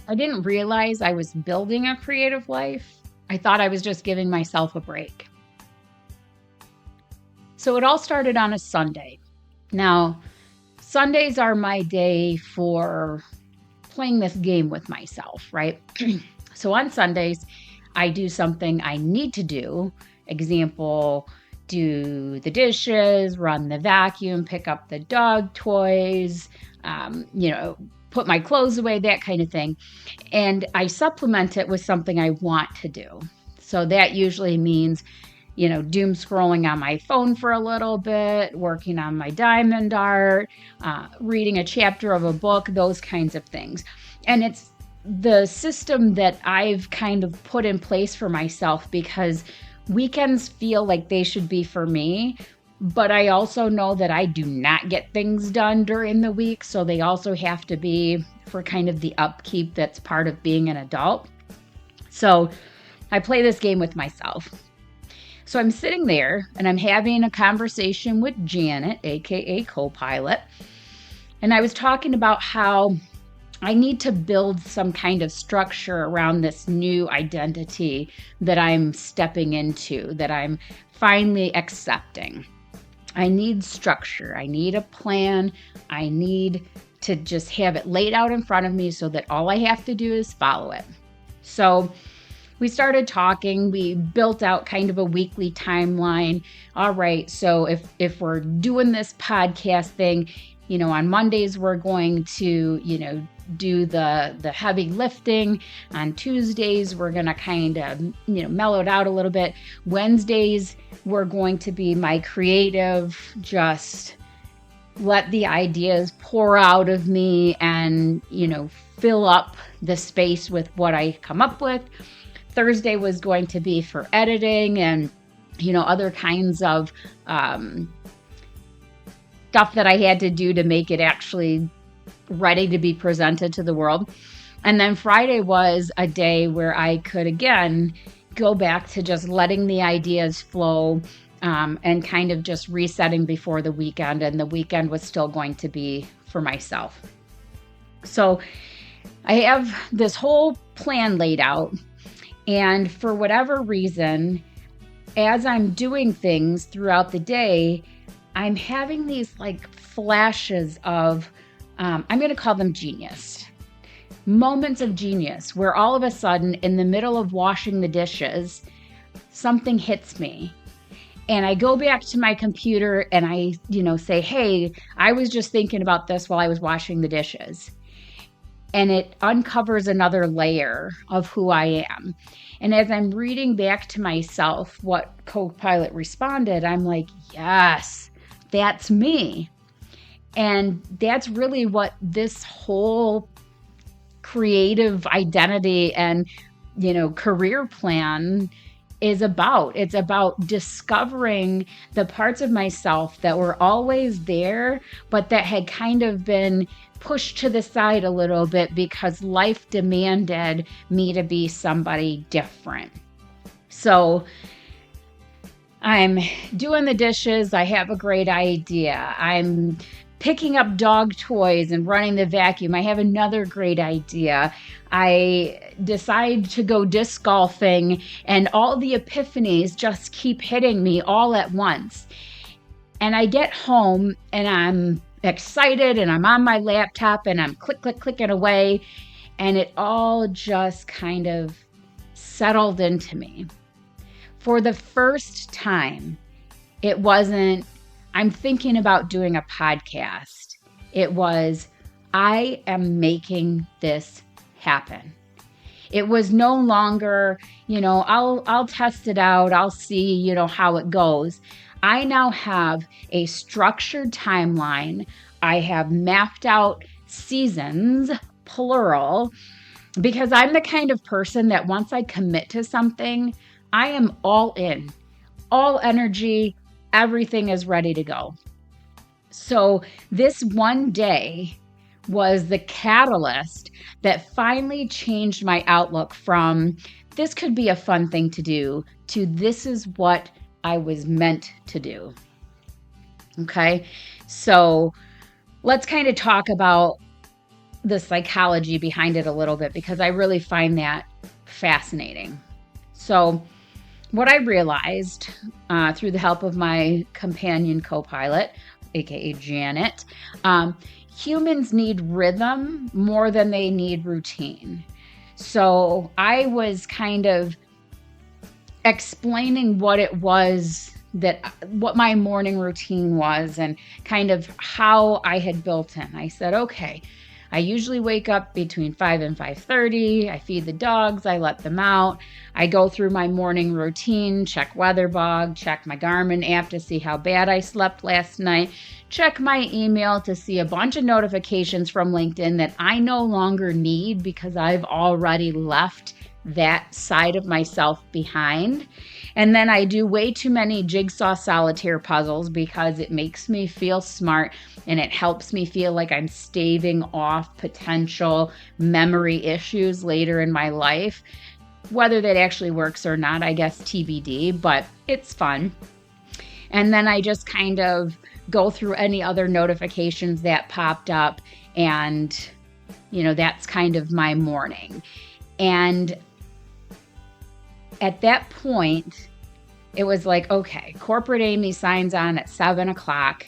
I didn't realize I was building a creative life. I thought I was just giving myself a break. So it all started on a Sunday. Now, Sundays are my day for playing this game with myself, right? So on Sundays, I do something I need to do. Example, do the dishes, run the vacuum, pick up the dog toys, put my clothes away, that kind of thing. And I supplement it with something I want to do. So that usually means, doom scrolling on my phone for a little bit, working on my diamond art, reading a chapter of a book, those kinds of things. And it's the system that I've kind of put in place for myself because weekends feel like they should be for me. But I also know that I do not get things done during the week. So they also have to be for kind of the upkeep that's part of being an adult. So I play this game with myself. So I'm sitting there and I'm having a conversation with Janet, aka co-pilot. And I was talking about how I need to build some kind of structure around this new identity that I'm stepping into, that I'm finally accepting. I need structure. I need a plan. I need to just have it laid out in front of me so that all I have to do is follow it. So we started talking. We built out kind of a weekly timeline. All right, so if we're doing this podcast thing, on Mondays we're going to, do the heavy lifting. On Tuesdays we're going to kind of, mellow it out a little bit. Wednesdays we're going to be my creative, just let the ideas pour out of me and, fill up the space with what I come up with. Thursday was going to be for editing and, other kinds of stuff that I had to do to make it actually ready to be presented to the world. And then Friday was a day where I could, again, go back to just letting the ideas flow and kind of just resetting before the weekend. And the weekend was still going to be for myself. So I have this whole plan laid out. And for whatever reason, as I'm doing things throughout the day, I'm having these flashes of, I'm going to call them genius. Moments of genius where all of a sudden in the middle of washing the dishes, something hits me. And I go back to my computer and I, say, hey, I was just thinking about this while I was washing the dishes. And it uncovers another layer of who I am. And as I'm reading back to myself what co-pilot responded, I'm like, yes, that's me. And that's really what this whole creative identity and, career plan is about. It's about discovering the parts of myself that were always there, but that had kind of been pushed to the side a little bit because life demanded me to be somebody different. So I'm doing the dishes. I have a great idea. I'm picking up dog toys and running the vacuum. I have another great idea. I decide to go disc golfing and all the epiphanies just keep hitting me all at once. And I get home and I'm excited and I'm on my laptop and I'm clicking away. And it all just kind of settled into me. For the first time, it wasn't, I'm thinking about doing a podcast. It was, I am making this happen. It was no longer, I'll test it out. I'll see, how it goes. I now have a structured timeline. I have mapped out seasons, plural, because I'm the kind of person that once I commit to something, I am all in, all energy, everything is ready to go. So this one day was the catalyst that finally changed my outlook from this could be a fun thing to do to this is what I was meant to do. Okay, so let's kind of talk about the psychology behind it a little bit because I really find that fascinating. So, what I realized through the help of my companion co-pilot, aka Janet, humans need rhythm more than they need routine. So I was kind of explaining what my morning routine was and kind of how I had built in. I said, okay, I usually wake up between 5 and 5:30. I feed the dogs, I let them out. I go through my morning routine, check WeatherBug, check my Garmin app to see how bad I slept last night, check my email to see a bunch of notifications from LinkedIn that I no longer need because I've already left that side of myself behind. And then I do way too many jigsaw solitaire puzzles because it makes me feel smart and it helps me feel like I'm staving off potential memory issues later in my life. Whether that actually works or not, I guess TBD, but it's fun. And then I just kind of go through any other notifications that popped up, and that's kind of my morning. And at that point, it was like, okay, corporate Amy signs on at 7:00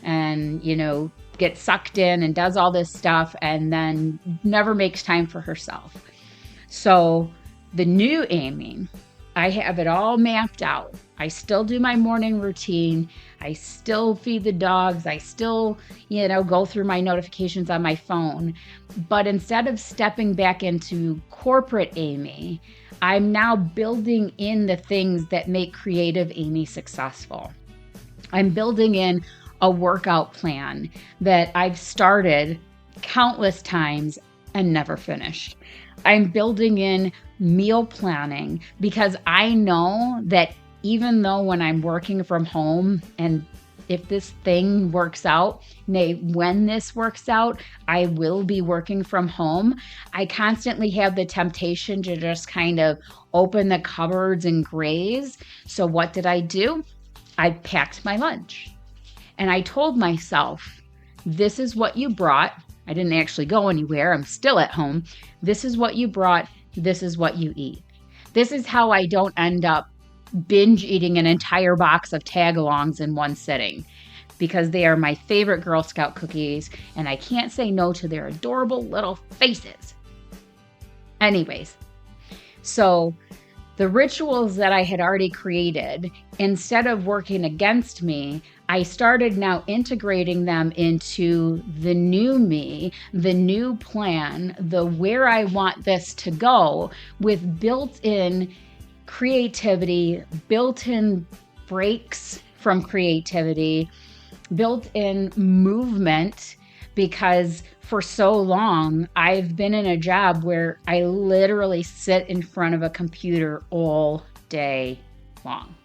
and, gets sucked in and does all this stuff and then never makes time for herself. So the new Amy, I have it all mapped out. I still do my morning routine. I still feed the dogs. I still, go through my notifications on my phone. But instead of stepping back into corporate Amy, I'm now building in the things that make creative Amy successful. I'm building in a workout plan that I've started countless times and never finished. I'm building in meal planning because I know that even though when I'm working from home, and if this thing works out, when this works out, I will be working from home. I constantly have the temptation to just kind of open the cupboards and graze. So what did I do? I packed my lunch and I told myself, this is what you brought. I didn't actually go anywhere. I'm still at home. This is what you brought. This is what you eat. This is how I don't end up binge eating an entire box of tag-alongs in one sitting, because they are my favorite Girl Scout cookies and I can't say no to their adorable little faces. Anyways, so the rituals that I had already created, instead of working against me, I started now integrating them into the new me, the new plan, the where I want this to go, with built-in creativity, built-in breaks from creativity, built-in movement, because for so long I've been in a job where I literally sit in front of a computer all day long.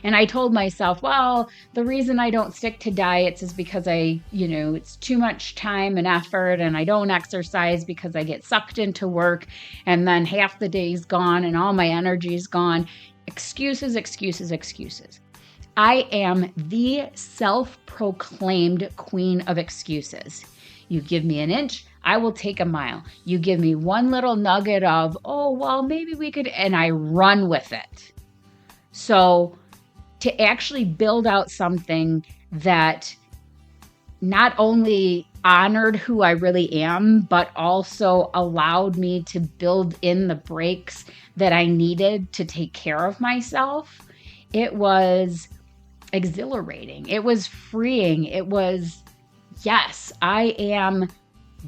And I told myself, well, the reason I don't stick to diets is because it's too much time and effort, and I don't exercise because I get sucked into work and then half the day's gone and all my energy is gone. Excuses, excuses, excuses. I am the self-proclaimed queen of excuses. You give me an inch, I will take a mile. You give me one little nugget of, oh, well, maybe we could, and I run with it. So to actually build out something that not only honored who I really am, but also allowed me to build in the breaks that I needed to take care of myself, it was exhilarating. It was freeing. It was, yes, I am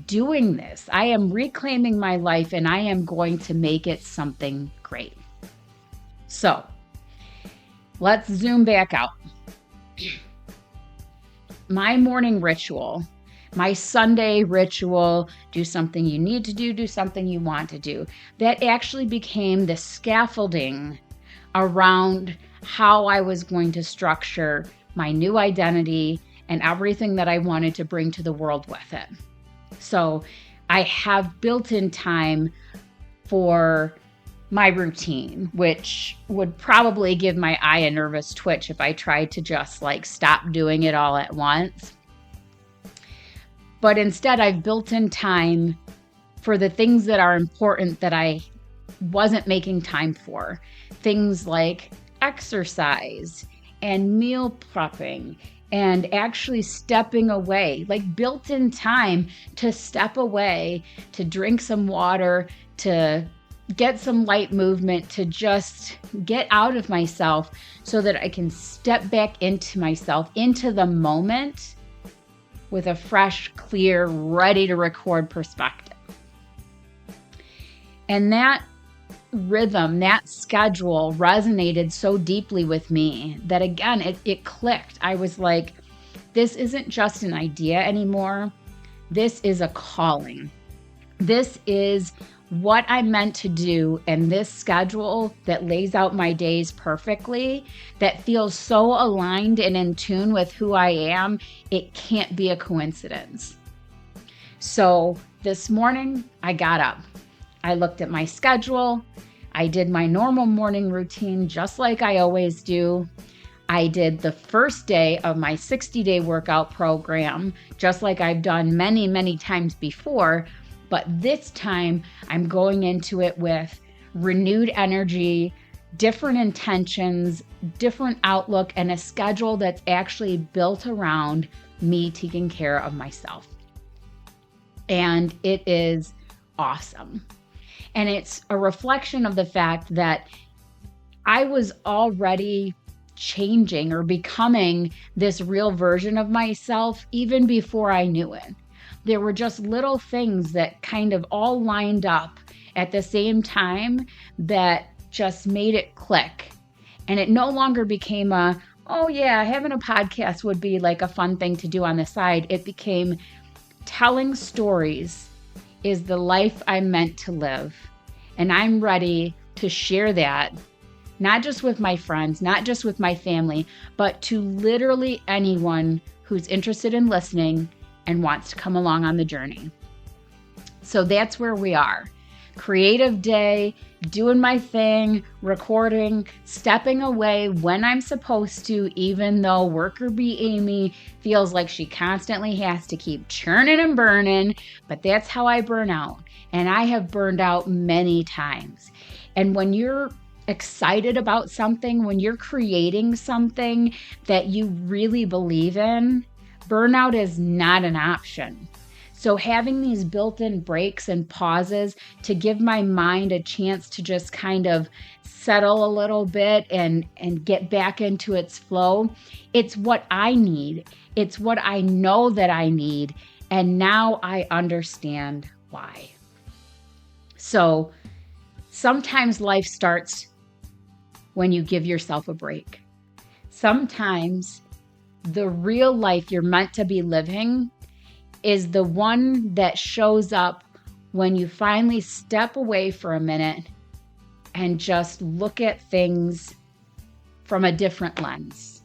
doing this. I am reclaiming my life and I am going to make it something great. So let's zoom back out. My morning ritual, my Sunday ritual, do something you need to do something you want to do, that actually became the scaffolding around how I was going to structure my new identity and everything that I wanted to bring to the world with it. So I have built-in time for my routine, which would probably give my eye a nervous twitch if I tried to just stop doing it all at once. But instead, I've built in time for the things that are important that I wasn't making time for. Things like exercise and meal prepping and actually stepping away, like built in time to step away, to drink some water, to get some light movement, to just get out of myself so that I can step back into myself, into the moment with a fresh, clear, ready to record perspective. And that rhythm, that schedule resonated so deeply with me that again, it clicked. I was like, this isn't just an idea anymore. This is a calling. This is what I'm meant to do, and this schedule that lays out my days perfectly, that feels so aligned and in tune with who I am, it can't be a coincidence. So this morning, I got up. I looked at my schedule. I did my normal morning routine just like I always do. I did the first day of my 60-day workout program, just like I've done many, many times before. But this time I'm going into it with renewed energy, different intentions, different outlook, and a schedule that's actually built around me taking care of myself. And it is awesome. And it's a reflection of the fact that I was already changing or becoming this real version of myself even before I knew it. There were just little things that kind of all lined up at the same time that just made it click. And it no longer became oh yeah, having a podcast would be like a fun thing to do on the side. It became telling stories is the life I'm meant to live. And I'm ready to share that, not just with my friends, not just with my family, but to literally anyone who's interested in listening and wants to come along on the journey. So that's where we are. Creative day, doing my thing, recording, stepping away when I'm supposed to, even though worker bee Amy feels like she constantly has to keep churning and burning, but that's how I burn out. And I have burned out many times. And when you're excited about something, when you're creating something that you really believe in, burnout is not an option. So having these built-in breaks and pauses to give my mind a chance to just kind of settle a little bit and get back into its flow, it's what I need. It's what I know that I need. And now I understand why. So sometimes life starts when you give yourself a break. Sometimes the real life you're meant to be living is the one that shows up when you finally step away for a minute and just look at things from a different lens.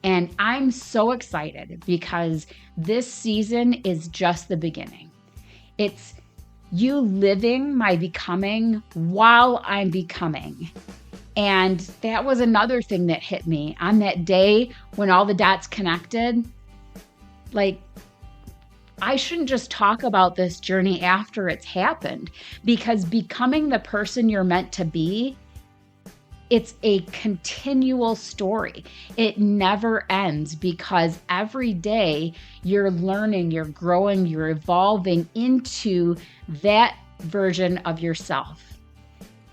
And I'm so excited because this season is just the beginning. It's you living my becoming while I'm becoming. And that was another thing that hit me on that day when all the dots connected. Like, I shouldn't just talk about this journey after it's happened, because becoming the person you're meant to be, it's a continual story. It never ends because every day you're learning, you're growing, you're evolving into that version of yourself.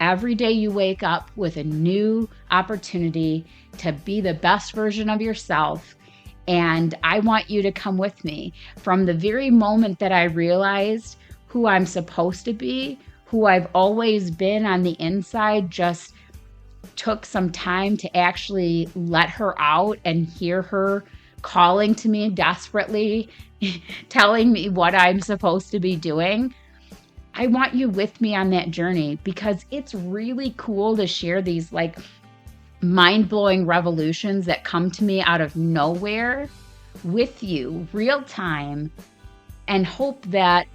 Every day you wake up with a new opportunity to be the best version of yourself. And I want you to come with me from the very moment that I realized who I'm supposed to be, who I've always been on the inside, just took some time to actually let her out and hear her calling to me desperately, telling me what I'm supposed to be doing. I want you with me on that journey because it's really cool to share these like mind-blowing revolutions that come to me out of nowhere with you, real time, and hope that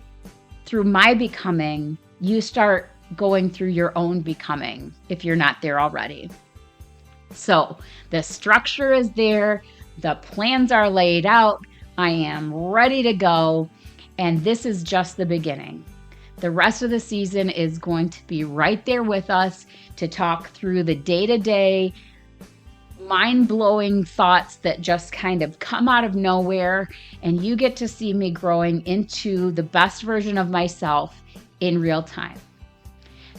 through my becoming, you start going through your own becoming if you're not there already. So the structure is there, the plans are laid out, I am ready to go, and this is just the beginning. The rest of the season is going to be right there with us to talk through the day-to-day mind-blowing thoughts that just kind of come out of nowhere, and you get to see me growing into the best version of myself in real time.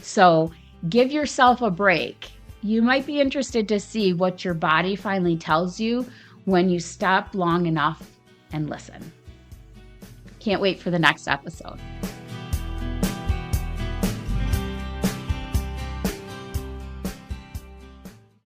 So give yourself a break. You might be interested to see what your body finally tells you when you stop long enough and listen. Can't wait for the next episode.